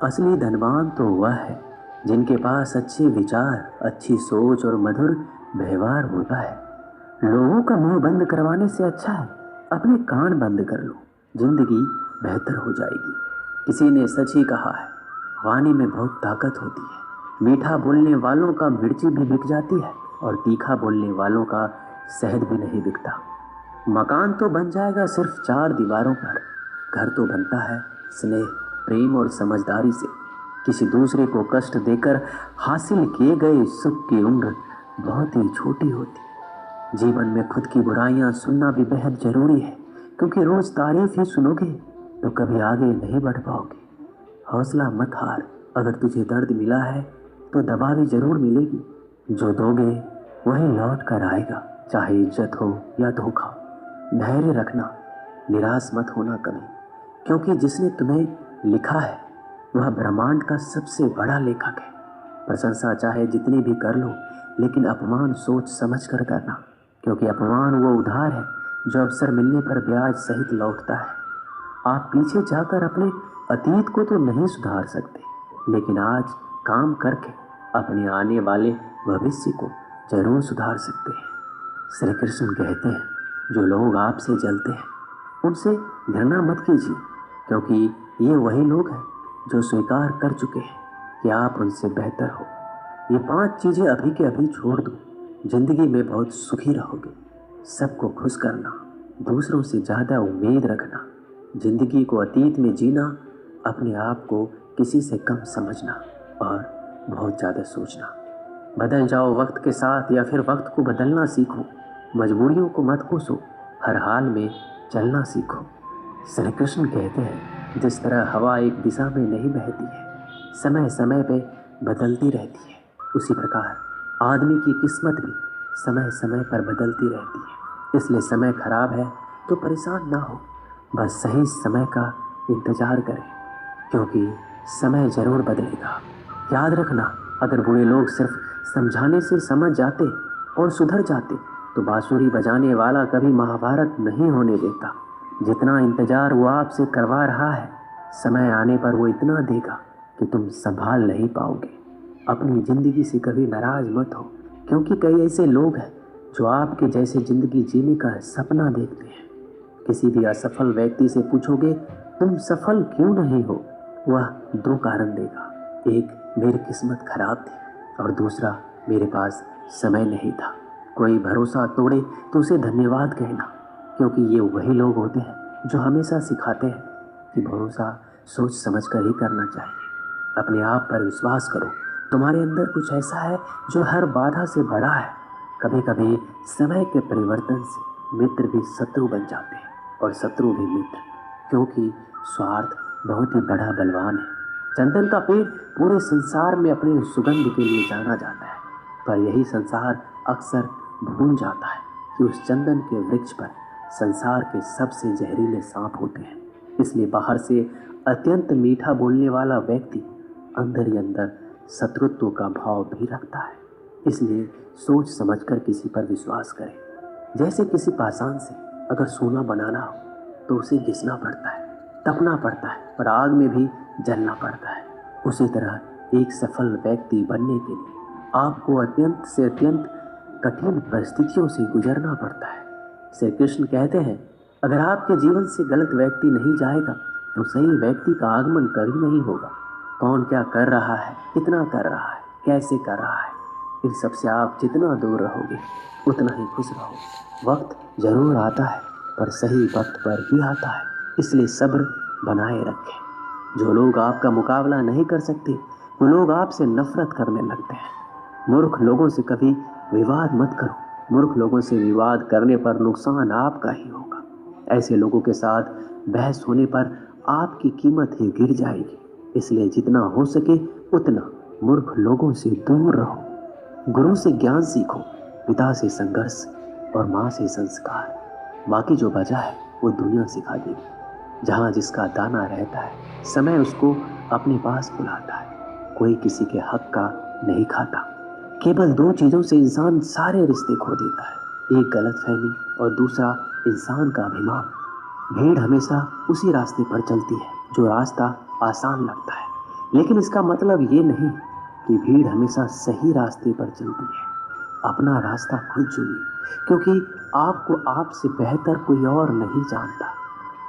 असली धनवान तो वह है जिनके पास अच्छे विचार, अच्छी सोच और मधुर व्यवहार होता है। लोगों का मुंह बंद करवाने से अच्छा है अपने कान बंद कर लो, जिंदगी बेहतर हो जाएगी। किसी ने सच ही कहा है, वाणी में बहुत ताकत होती है। मीठा बोलने वालों का मिर्ची भी बिक जाती है और तीखा बोलने वालों का शहद भी नहीं बिकता। मकान तो बन जाएगा सिर्फ चार दीवारों पर, घर तो बनता है स्नेह, प्रेम और समझदारी से। किसी दूसरे को कष्ट देकर हासिल किए गए सुख की उम्र बहुत ही छोटी होती है। जीवन में खुद की बुराइयां सुनना भी बेहद जरूरी है, क्योंकि रोज तारीफ ही सुनोगे तो कभी आगे नहीं बढ़ पाओगे। हौसला मत हार, अगर तुझे दर्द मिला है तो दवा भी जरूर मिलेगी। जो दोगे वही लौट कर आएगा, चाहे इज्जत हो या धोखा। धैर्य रखना, निराश मत होना कभी, क्योंकि जिसने तुम्हें लिखा है वह ब्रह्मांड का सबसे बड़ा लेखक है। प्रशंसा चाहे जितनी भी कर लो, लेकिन अपमान सोच समझ कर करना, क्योंकि अपमान वो उधार है जो अवसर मिलने पर ब्याज सहित लौटता है। आप पीछे जाकर अपने अतीत को तो नहीं सुधार सकते, लेकिन आज काम करके अपने आने वाले भविष्य को जरूर सुधार सकते हैं। श्री कृष्ण कहते हैं, जो लोग आपसे जलते हैं उनसे घृणा मत कीजिए, क्योंकि ये वही लोग हैं जो स्वीकार कर चुके हैं कि आप उनसे बेहतर हो। ये 5 चीजें अभी के अभी छोड़ दो, जिंदगी में बहुत सुखी रहोगे। सबको खुश करना, दूसरों से ज्यादा उम्मीद रखना, जिंदगी को अतीत में जीना, अपने आप को किसी से कम समझना और बहुत ज्यादा सोचना। बदल जाओ वक्त के साथ या फिर वक्त को बदलना सीखो। मजबूरियों को मत कोसो, हर हाल में चलना सीखो। श्री कृष्ण कहते हैं, जिस तरह हवा एक दिशा में नहीं बहती है, समय समय पे बदलती रहती है, उसी प्रकार आदमी की किस्मत भी समय समय पर बदलती रहती है। इसलिए समय खराब है तो परेशान ना हो, बस सही समय का इंतजार करें, क्योंकि समय जरूर बदलेगा। याद रखना, अगर बुरे लोग सिर्फ समझाने से समझ जाते और सुधर जाते तो बांसुरी बजाने वाला कभी महाभारत नहीं होने देता। जितना इंतजार वो आपसे करवा रहा है, समय आने पर वो इतना देगा कि तुम संभाल नहीं पाओगे। अपनी जिंदगी से कभी नाराज मत हो, क्योंकि कई ऐसे लोग हैं जो आपके जैसे जिंदगी जीने का सपना देखते हैं। किसी भी असफल व्यक्ति से पूछोगे तुम सफल क्यों नहीं हो, वह 2 कारण देगा। एक, मेरी किस्मत खराब थी, और दूसरा, मेरे पास समय नहीं था। कोई भरोसा तोड़े तो उसे धन्यवाद कहना, क्योंकि ये वही लोग होते हैं जो हमेशा सिखाते हैं कि भरोसा सोच समझ कर ही करना चाहिए। अपने आप पर विश्वास करो, तुम्हारे अंदर कुछ ऐसा है जो हर बाधा से बड़ा है। कभी कभी समय के परिवर्तन से मित्र भी शत्रु बन जाते हैं और शत्रु भी मित्र, क्योंकि स्वार्थ बहुत ही बड़ा बलवान है। चंदन का पेड़ पूरे संसार में अपने सुगंध के लिए जाना जाता है, पर यही संसार अक्सर भूल जाता है कि उस चंदन के वृक्ष पर संसार के सबसे जहरीले सांप होते हैं। इसलिए बाहर से अत्यंत मीठा बोलने वाला व्यक्ति अंदर ही अंदर शत्रुत्व का भाव भी रखता है। इसलिए सोच समझकर किसी पर विश्वास करें। जैसे किसी पाषाण से अगर सोना बनाना हो तो उसे घिसना पड़ता है, तपना पड़ता है और आग में भी जलना पड़ता है। उसी तरह एक सफल व्यक्ति बनने के लिए आपको अत्यंत से अत्यंत कठिन परिस्थितियों से गुजरना पड़ता है। श्री कृष्ण कहते हैं, अगर आपके जीवन से गलत व्यक्ति नहीं जाएगा तो सही व्यक्ति का आगमन कभी नहीं होगा। कौन क्या कर रहा है, कितना कर रहा है, कैसे कर रहा है, इन सब से आप जितना दूर रहोगे उतना ही खुश रहोगे। वक्त जरूर आता है, पर सही वक्त पर ही आता है, इसलिए सब्र बनाए रखें। जो लोग आपका मुकाबला नहीं कर सकते वो लोग आपसे नफरत करने लगते हैं। मूर्ख लोगों से कभी विवाद मत करो, मूर्ख लोगों से विवाद करने पर नुकसान आपका ही होगा। ऐसे लोगों के साथ बहस होने पर आपकी कीमत ही गिर जाएगी। इसलिए जितना हो सके उतना मूर्ख लोगों से दूर रहो। गुरु से ज्ञान सीखो, पिता से संघर्ष और माँ से संस्कार। बाकी जो बचा है वो दुनिया सिखा देगी। जहाँ जिसका दाना रहता है समय उसको अपने पास बुलाता है। कोई किसी के हक का नहीं खाता। केवल 2 चीजों से इंसान सारे रिश्ते खो देता है, एक गलतफहमी और दूसरा इंसान का अभिमान। भीड़ हमेशा उसी रास्ते पर चलती है जो रास्ता आसान लगता है, लेकिन इसका मतलब ये नहीं कि भीड़ हमेशा सही रास्ते पर चलती है। अपना रास्ता खुद चुनिए, क्योंकि आपको आपसे बेहतर कोई और नहीं जानता।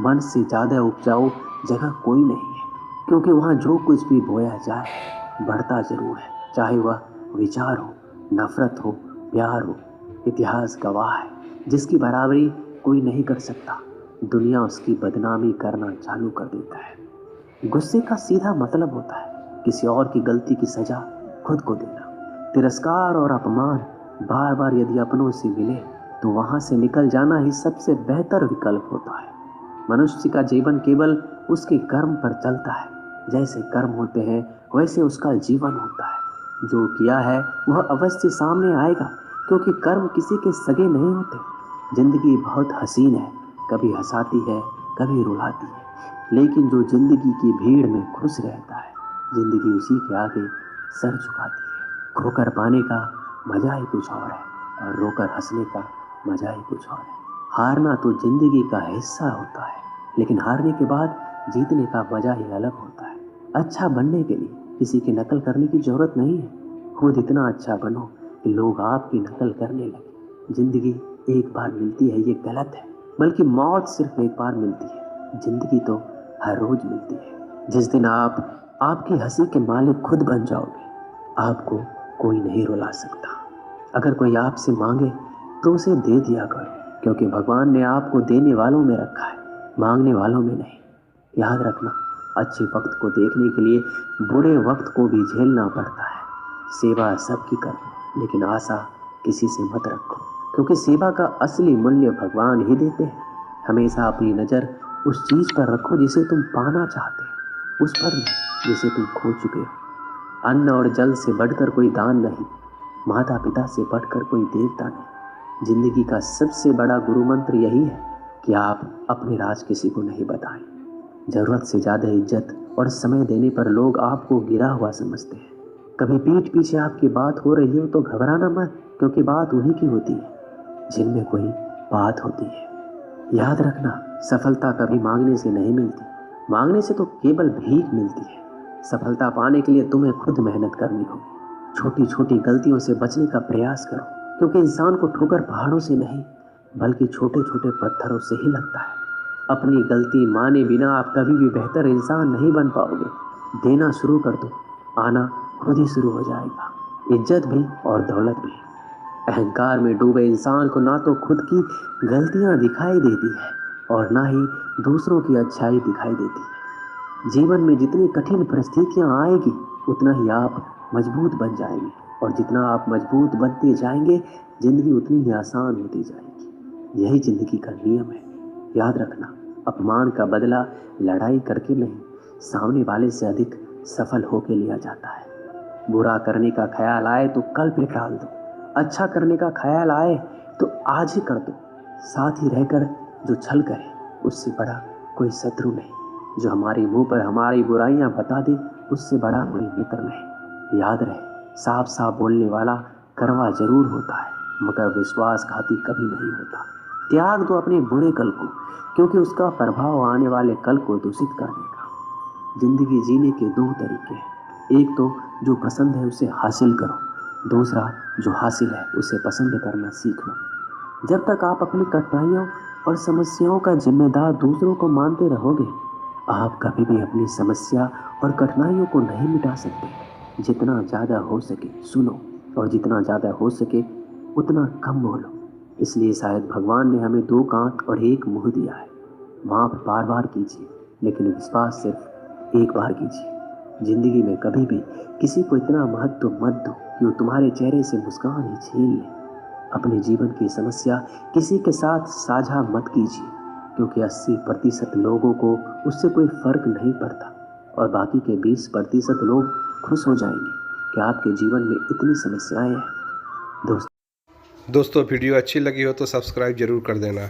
मन से ज़्यादा उपजाऊ जगह कोई नहीं है, क्योंकि वहाँ जो कुछ भी बोया जाए बढ़ता जरूर है, चाहे वह विचार हो, नफरत हो, प्यार हो। इतिहास गवाह है, जिसकी बराबरी कोई नहीं कर सकता, दुनिया उसकी बदनामी करना चालू कर देता है। गुस्से का सीधा मतलब होता है किसी और की गलती की सजा खुद को देना। तिरस्कार और अपमान बार बार यदि अपनों से मिले तो वहां से निकल जाना ही सबसे बेहतर विकल्प होता है। मनुष्य का जीवन केवल उसके कर्म पर चलता है। जैसे कर्म होते हैं वैसे उसका जीवन होता है। जो किया है वह अवश्य सामने आएगा, क्योंकि कर्म किसी के सगे नहीं होते। जिंदगी बहुत हसीन है, कभी हंसाती है, कभी रुलाती है, लेकिन जो जिंदगी की भीड़ में खुश रहता है, जिंदगी उसी के आगे सर झुकाती है। खोकर पाने का मजा ही कुछ और है और रोकर हंसने का मजा ही कुछ और है। हारना तो जिंदगी का हिस्सा होता है, लेकिन हारने के बाद जीतने का मजा ही अलग होता है। अच्छा बनने के लिए किसी की नकल करने की जरूरत नहीं है। खुद इतना अच्छा बनो कि लोग आपकी नकल करने लगे। जिंदगी एक बार मिलती है ये गलत है, बल्कि मौत सिर्फ एक बार मिलती है। जिंदगी तो हर रोज मिलती है। जिस दिन आप आपकी हंसी के मालिक खुद बन जाओगे, आपको कोई नहीं रुला सकता। अगर कोई आपसे मांगे तो उसे दे दिया करो, क्योंकि भगवान ने आपको देने वालों में रखा है, मांगने वालों में नहीं। याद रखना, अच्छे वक्त को देखने के लिए बुरे वक्त को भी झेलना पड़ता है। सेवा सबकी करो, लेकिन आशा किसी से मत रखो, क्योंकि सेवा का असली मूल्य भगवान ही देते हैं। हमेशा अपनी नज़र उस चीज़ पर रखो जिसे तुम पाना चाहते हो, उस पर नहीं जिसे तुम खो चुके हो। अन्न और जल से बढ़कर कोई दान नहीं, माता पिता से बढ़कर कोई देवता नहीं। जिंदगी का सबसे बड़ा गुरु मंत्र यही है कि आप अपने राज किसी को नहीं बताएं। जरूरत से ज़्यादा इज्जत और समय देने पर लोग आपको गिरा हुआ समझते हैं। कभी पीठ पीछे आपकी बात हो रही हो तो घबराना मत, क्योंकि बात उन्हीं की होती है जिनमें कोई बात होती है। याद रखना, सफलता कभी मांगने से नहीं मिलती, मांगने से तो केवल भीख मिलती है। सफलता पाने के लिए तुम्हें खुद मेहनत करनी होगी। छोटी छोटी गलतियों से बचने का प्रयास करो, क्योंकि इंसान को ठोकर पहाड़ों से नहीं बल्कि छोटे छोटे पत्थरों से ही लगता है। अपनी गलती माने बिना आप कभी भी बेहतर इंसान नहीं बन पाओगे। देना शुरू कर दो, आना खुद ही शुरू हो जाएगा, इज्जत भी और दौलत भी। अहंकार में डूबे इंसान को ना तो खुद की गलतियां दिखाई देती है और ना ही दूसरों की अच्छाई दिखाई देती है। जीवन में जितनी कठिन परिस्थितियां आएगी उतना ही आप मजबूत बन जाएंगे, और जितना आप मजबूत बनते जाएंगे जिंदगी उतनी ही आसान होती जाएगी। यही जिंदगी का नियम है। याद रखना, अपमान का बदला लड़ाई करके नहीं, सामने वाले से अधिक सफल होके लिया जाता है। बुरा करने का ख्याल आए तो कल पे टाल दो, अच्छा करने का ख्याल आए तो आज ही कर दो। साथ ही रहकर जो छल करे उससे बड़ा कोई शत्रु नहीं। जो हमारे मुंह पर हमारी बुराइयां बता दे उससे बड़ा कोई मित्र नहीं। याद रहे, साफ साफ बोलने वाला कड़वा जरूर होता है, मगर विश्वासघाती कभी नहीं होता। त्याग दो अपने बुरे कल को, क्योंकि उसका प्रभाव आने वाले कल को दूषित करने का। जिंदगी जीने के दो तरीके हैं, एक तो जो पसंद है उसे हासिल करो, दूसरा जो हासिल है उसे पसंद करना सीख लो। जब तक आप अपनी कठिनाइयों और समस्याओं का जिम्मेदार दूसरों को मानते रहोगे, आप कभी भी अपनी समस्या और कठिनाइयों को नहीं मिटा सकते। जितना ज़्यादा हो सके सुनो, और जितना ज़्यादा हो सके उतना कम बोलो। इसलिए शायद भगवान ने हमें दो कान और एक मुंह दिया है। माफ़ बार बार कीजिए, लेकिन विश्वास सिर्फ एक बार कीजिए। जिंदगी में कभी भी किसी को इतना महत्व मत दो कि वो तुम्हारे चेहरे से मुस्कान ही छीन ले। अपने जीवन की समस्या किसी के साथ साझा मत कीजिए, क्योंकि 80% लोगों को उससे कोई फर्क नहीं पड़ता, और बाकी के 20% लोग खुश हो जाएंगे कि आपके जीवन में इतनी समस्याएं हैं। दोस्तों वीडियो अच्छी लगी हो तो सब्सक्राइब जरूर कर देना।